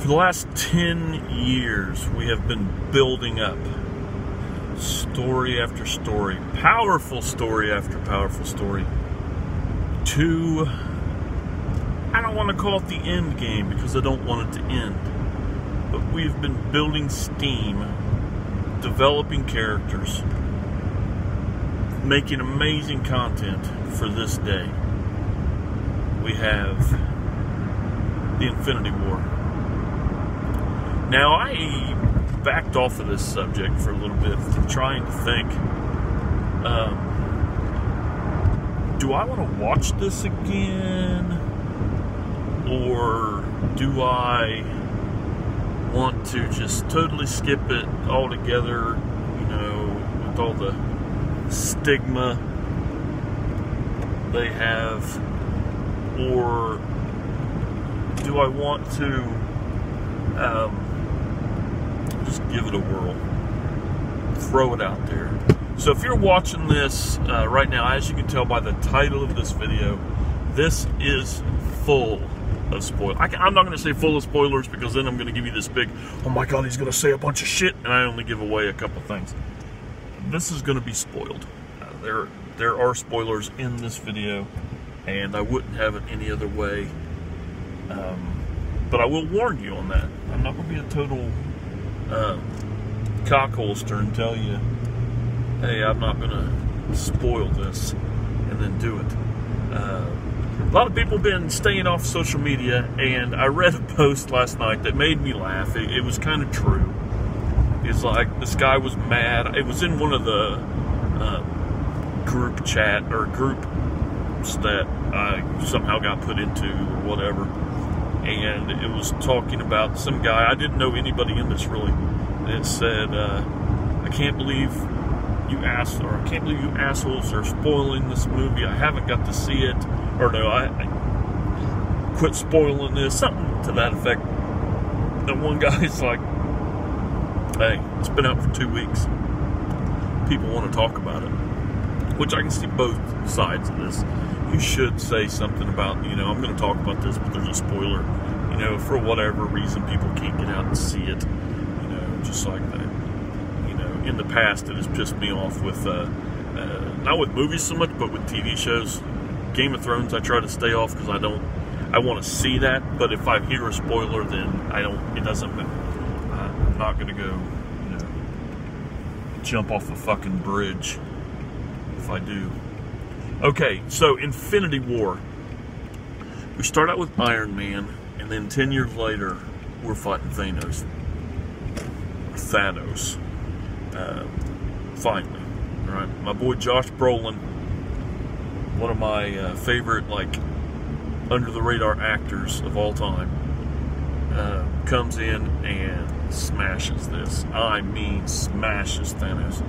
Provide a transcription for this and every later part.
For the last 10 years, we have been building up story after story, powerful story after powerful story, to, I don't want to call it the end game because I don't want it to end, but we've been building steam, developing characters, making amazing content for this day. We have the Infinity War. Now, I backed off of this subject for a little bit, trying to think, do I want to watch this again, or do I want to just totally skip it altogether, you know, with all the stigma they have, or do I want to just give it a whirl, throw it out there? So if you're watching this right now, as you can tell by the title of this video, this is full of spoilers. I'm not going to say full of spoilers because then I'm going to give you this big, oh my god, he's going to say a bunch of shit, and I only give away a couple things. This is going to be spoiled. There are spoilers in this video, and I wouldn't have it any other way. But I will warn you on that. I'm not going to be a total cockholster and tell you, hey, I'm not going to spoil this and then do it. A lot of people have been staying off social media, and I read a post last night that made me laugh. It was kind of true. It's like this guy was mad. It was in one of the group chat or groups that I somehow got put into or whatever. And it was talking about some guy, I didn't know anybody in this really. It said, I can't believe you assholes are spoiling this movie. I haven't got to see it. Or no, I quit spoiling this. Something to that effect. And one guy's like, hey, it's been out for 2 weeks. People want to talk about it. Which I can see both sides of this. You should say something about, you know, I'm going to talk about this, but there's a spoiler. You know, for whatever reason, people can't get out and see it. You know, just like that. You know, in the past, it has pissed me off with, not with movies so much, but with TV shows. Game of Thrones, I try to stay off because I want to see that. But if I hear a spoiler, then it doesn't matter. I'm not going to go, you know, jump off a fucking bridge if I do. Okay, so Infinity War. We start out with Iron Man, and then 10 years later, we're fighting Thanos. Finally. Alright, my boy Josh Brolin, one of my favorite, like, under-the-radar actors of all time, comes in and smashes this. I mean, smashes Thanos.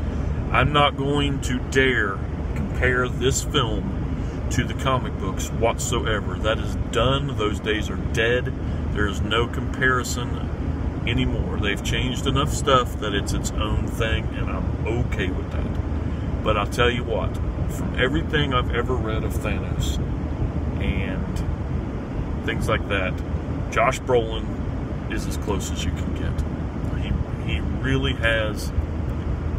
I'm not going to dare compare this film to the comic books whatsoever. That is done. Those days are dead. There is no comparison anymore. They've changed enough stuff that it's its own thing, and I'm okay with that. But I'll tell you what, from everything I've ever read of Thanos and things like that, Josh Brolin is as close as you can get. He really has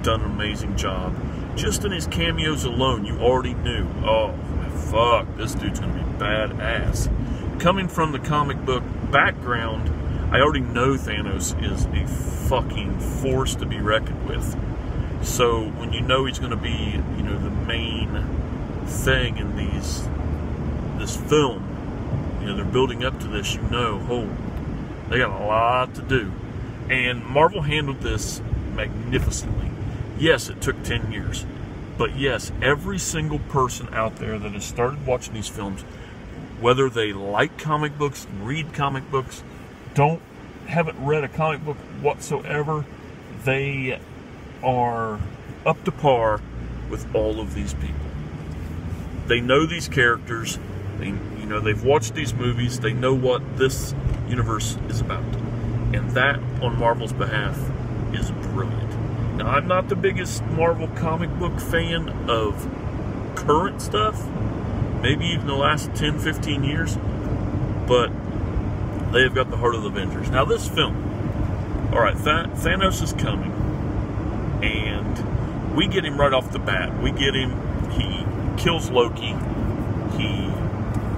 done an amazing job. Just in his cameos alone, you already knew, oh, fuck, this dude's going to be badass. Coming from the comic book background, I already know Thanos is a fucking force to be reckoned with. So when you know he's going to be, you know, the main thing in this film, you know, they're building up to this, you know, oh, they got a lot to do. And Marvel handled this magnificently. Yes, it took 10 years. But yes, every single person out there that has started watching these films, whether they like comic books, read comic books, haven't read a comic book whatsoever, they are up to par with all of these people. They know these characters, they've watched these movies, they know what this universe is about. And that, on Marvel's behalf, is brilliant. Now, I'm not the biggest Marvel comic book fan of current stuff, maybe even the last 10, 15 years, but They have got the heart of the Avengers. Now this film, all right, Thanos is coming, and we get him right off the bat. We get him. He kills Loki. He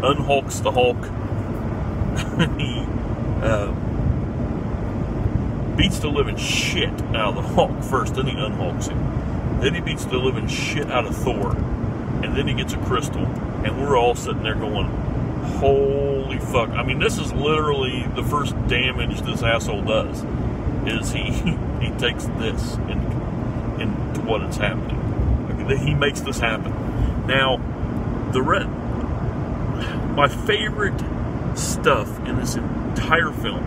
unhulks the Hulk. He beats the living shit out of the Hulk first, then he unhulks him. Then he beats the living shit out of Thor, and then he gets a crystal, and we're all sitting there going, holy fuck. I mean, this is literally the first damage this asshole does, is he takes this into what is happening. He makes this happen. Now, my favorite stuff in this entire film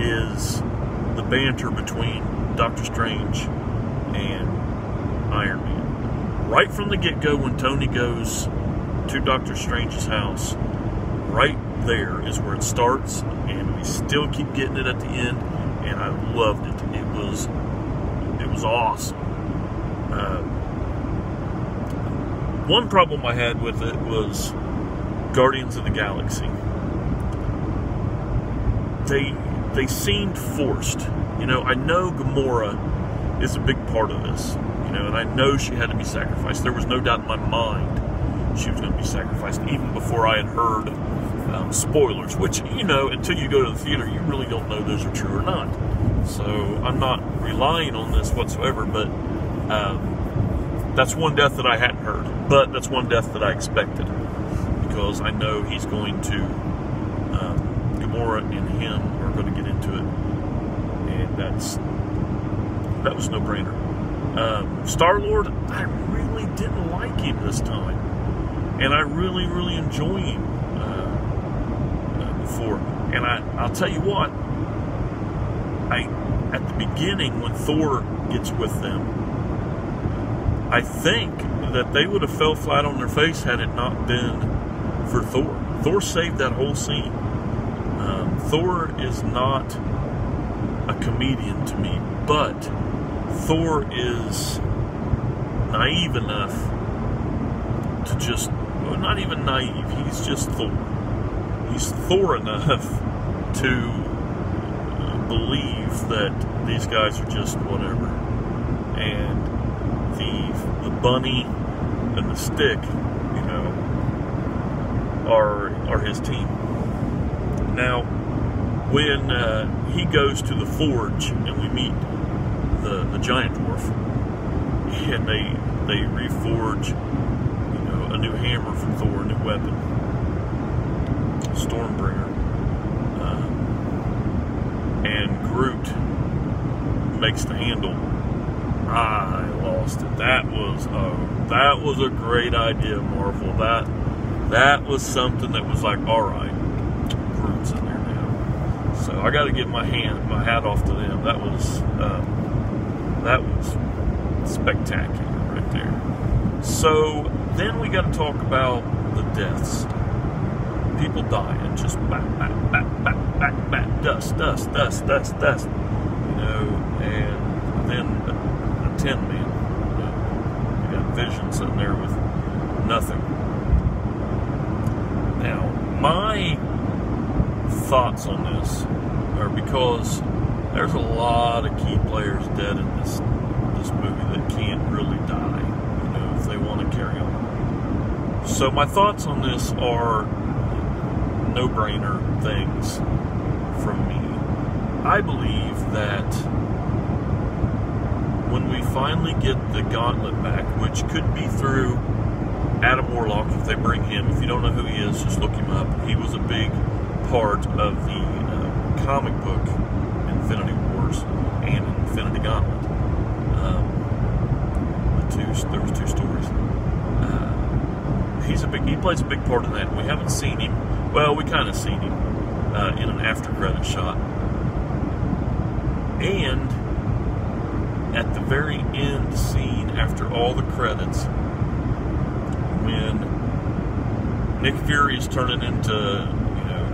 is the banter between Doctor Strange and Iron Man. Right from the get-go, when Tony goes to Doctor Strange's house, right there is where it starts, and we still keep getting it at the end, and I loved it. It was awesome. One problem I had with it was Guardians of the Galaxy. They seemed forced. You know, I know Gamora is a big part of this, you know, and I know she had to be sacrificed. There was no doubt in my mind she was going to be sacrificed, even before I had heard spoilers, which, you know, until you go to the theater, you really don't know those are true or not. So I'm not relying on this whatsoever, but that's one death that I hadn't heard. But that's one death that I expected, because I know he's going to, Gamora and him are going to get into it, and that was no brainer. Star-Lord, I really didn't like him this time, and I really, really enjoy him before. And I'll tell you what, at the beginning when Thor gets with them, I think that they would have fell flat on their face had it not been for Thor. Thor saved that whole scene. Thor is not a comedian to me, but Thor is naive enough to just, well, not even naive, he's just Thor. He's Thor enough to believe that these guys are just whatever. And the bunny and the stick, you know, are his team. Now, when he goes to the forge and we meet the giant dwarf, and they reforge, you know, a new hammer for Thor, a new weapon, Stormbringer, and Groot makes the handle. I lost it. That was a great idea, Marvel. That was something that was like, all right, Groot's in there now. So I got to give my hat off to them. That was spectacular right there. So then we got to talk about the deaths. People dying, just back, dust. You know, and then the Tin Man. You got Vision sitting there with nothing. Now, my thoughts on this are, because there's a lot of key players dead in this movie that can't really die, you know, if they want to carry on. So my thoughts on this are no-brainer things from me. I believe that when we finally get the gauntlet back, which could be through Adam Warlock if they bring him. If you don't know who he is, just look him up. He was a big part of the comic book Infinity Wars and Infinity Gauntlet. There was two stories. He plays a big part in that. We haven't seen him. Well, we kind of seen him in an after-credit shot. And at the very end scene, after all the credits, when Nick Fury is turning into, you know,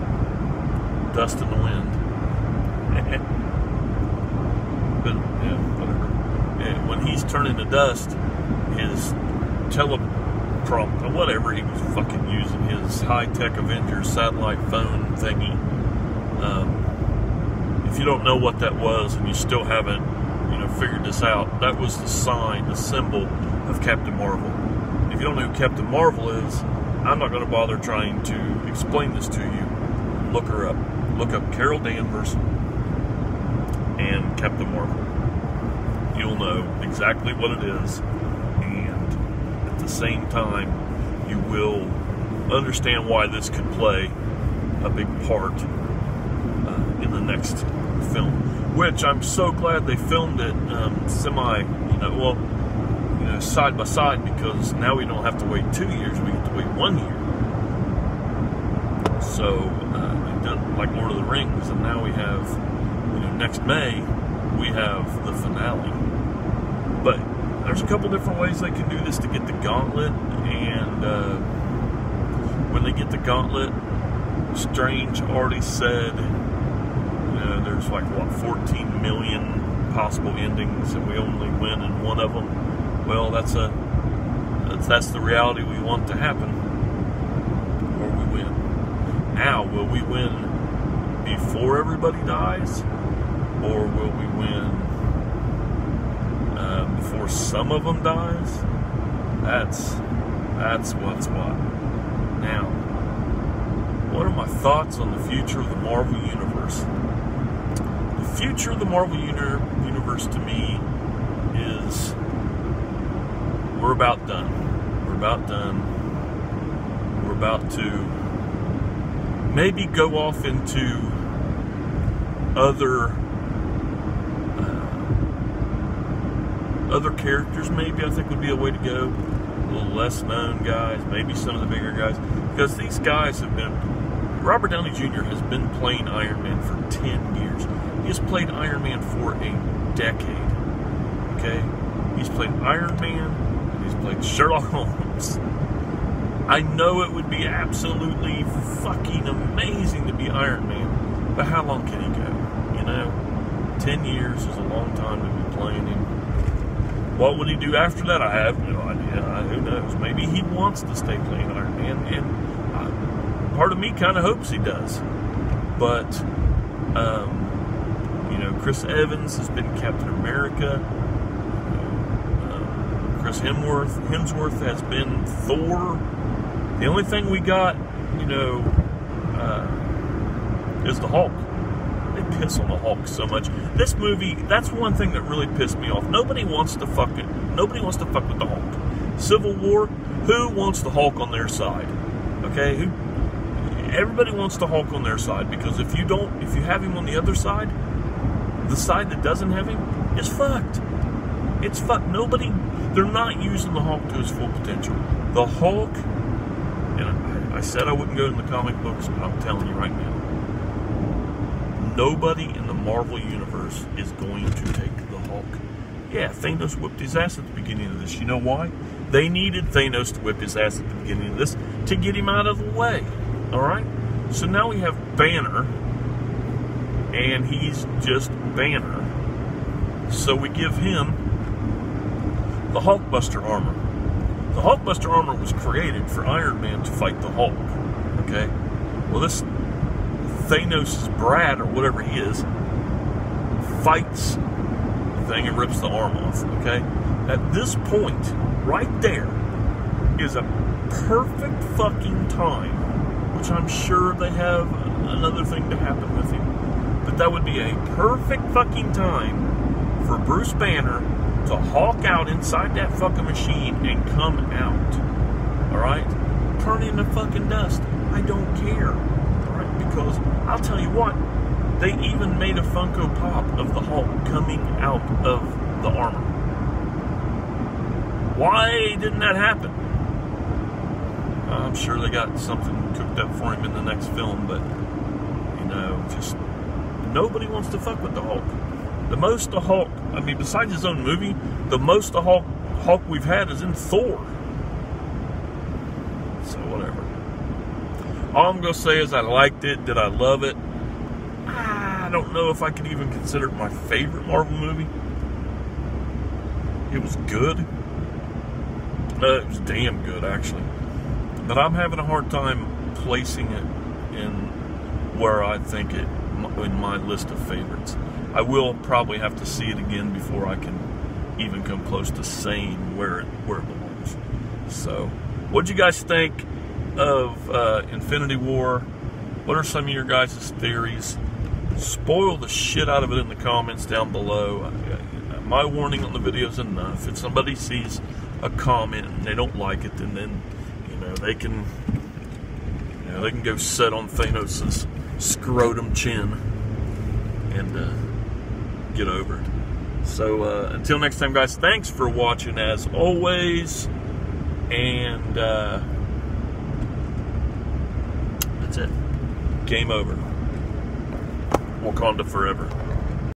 dust in the wind. But, yeah, whatever. And when he's turning to dust, his teleprompter, whatever he was fucking using, his high-tech Avengers satellite phone thingy, If you don't know what that was and you still haven't, figured this out, that was the sign, the symbol of Captain Marvel. If you don't know who Captain Marvel is, I'm not going to bother trying to explain this to you. Look her up. Look up Carol Danvers and Captain Marvel. You'll know exactly what it is, and at the same time, you will understand why this could play a big part in the next film. Which I'm so glad they filmed it side by side, because now we don't have to wait 2 years, we get to wait 1 year. So they've done like Lord of the Rings, and now we have, next May we have the finale. But there's a couple different ways they can do this to get the gauntlet, and when they get the gauntlet, Strange already said, there's like 14 million possible endings, and we only win in one of them. Well, that's the reality we want to happen, or we win. Now, will we win before everybody dies, or will we win before some of them dies? That's what's what. Now, what are my thoughts on the future of the Marvel Universe? The future of the Marvel Universe to me is, we're about done. We're about done. We're about to maybe go off into other characters, maybe, I think would be a way to go. A little less known guys, maybe some of the bigger guys. Because these guys have been, Robert Downey Jr. has been playing Iron Man for 10 years. He's played Iron Man for a decade. Okay? He's played Iron Man, and he's played Sherlock Holmes. I know it would be absolutely fucking amazing to be Iron Man, but how long can he go? 10 years is a long time to be playing him. What would he do after that? I have no idea. Who knows? Maybe he wants to stay playing Iron Man, and part of me kind of hopes he does. But, Chris Evans has been Captain America. Chris Hemsworth has been Thor. The only thing we got, is the Hulk. They piss on the Hulk so much. This movie, that's one thing that really pissed me off. Nobody wants to fuck with the Hulk. Civil War, who wants the Hulk on their side? Okay, everybody wants the Hulk on their side, because if you have him on the other side, the side that doesn't have him is fucked. It's fucked. They're not using the Hulk to his full potential. The Hulk, and I said I wouldn't go in the comic books, but I'm telling you right now, nobody in the Marvel Universe is going to take the Hulk. Yeah, Thanos whipped his ass at the beginning of this. You know why? They needed Thanos to whip his ass at the beginning of this to get him out of the way. Alright? So now we have Banner, and he's just Banner. So we give him the Hulkbuster armor. The Hulkbuster armor was created for Iron Man to fight the Hulk. Okay? Well, this Thanos' Brad, or whatever he is, fights the thing and rips the arm off. Okay? At this point, right there, is a perfect fucking time, which I'm sure they have another thing to happen with him, but that would be a perfect fucking time for Bruce Banner to Hulk out inside that fucking machine and come out. Alright? Turn into fucking dust. I don't care. Alright? Because I'll tell you what, they even made a Funko Pop of the Hulk coming out of the armor. Why didn't that happen? I'm sure they got something cooked up for him in the next film, but, just nobody wants to fuck with the Hulk. The most the Hulk, besides his own movie, the most the Hulk we've had is in Thor. So, whatever. All I'm going to say is I liked it. Did I love it? I don't know if I could even consider it my favorite Marvel movie. It was good. It was damn good, actually. But I'm having a hard time placing it in where I think it in my list of favorites. I will probably have to see it again before I can even come close to saying where it belongs. So, what'd you guys think of Infinity War? What are some of your guys' theories? Spoil the shit out of it in the comments down below. My warning on the video is enough. If somebody sees a comment and they don't like it, then they can go sit on Thanos' scrotum chin and get over it. So until next time, guys, thanks for watching as always, and that's it. Game over. Wakanda forever.